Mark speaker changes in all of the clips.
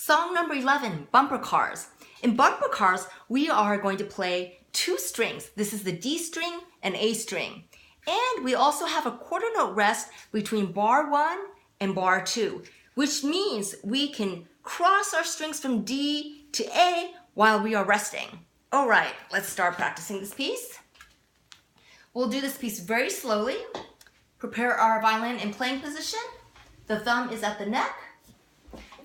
Speaker 1: Song number 11, Bumper Cars. In Bumper Cars, we are going to play two strings. This is the D string and A string. And we also have a quarter note rest between bar 1 and bar 2, which means we can cross our strings from D to A while we are resting. All right, let's start practicing this piece. We'll do this piece very slowly. Prepare our violin in playing position. The thumb is at the neck.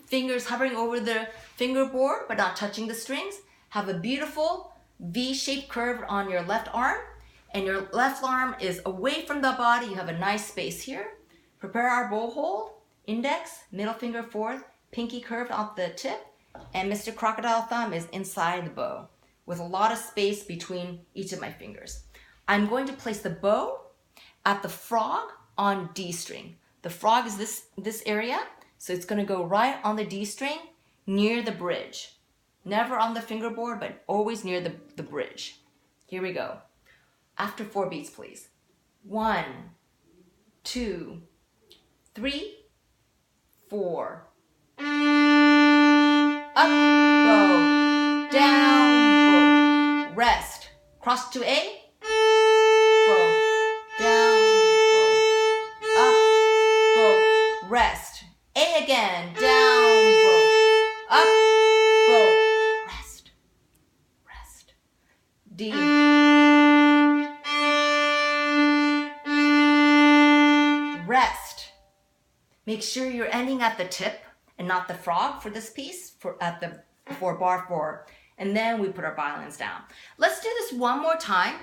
Speaker 1: Fingers hovering over the fingerboard but not touching the strings. Have a beautiful V-shaped curve on your left arm, and your left arm is away from the body. You have a nice space here. Prepare our bow hold, index, middle finger fourth, pinky curved off the tip, and Mr. Crocodile thumb is inside the bow with a lot of space between each of my fingers. I'm going to place the bow at the frog on D string. The frog is this area, so it's going to go right on the D string near the bridge. Never on the fingerboard, but always near the bridge. Here we go. After 4 beats, please. 1, 2, 3, 4. Up, bow, down, bow, rest. Cross to A, bow, down, bow, up, bow, rest. A again, down, bow, up, bow, rest, rest. D. Rest. Make sure you're ending at the tip and not the frog for this piece, for bar 4. And then we put our violins down. Let's do this one more time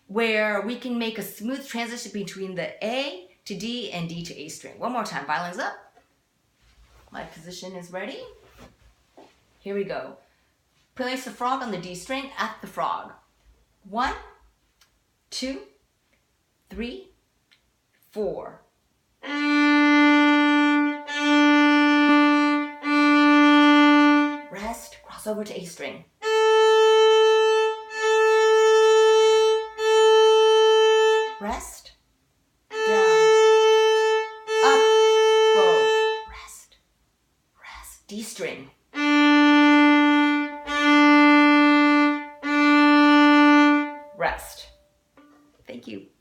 Speaker 1: where we can make a smooth transition between the A to D and D to A string. One more time, violins up. My position is ready. Here we go. Place the frog on the D string at the frog. 1, 2, 3, 4. Rest, cross over to A string. Rest, down, up, bow, rest, rest, D string. Rest. Thank you.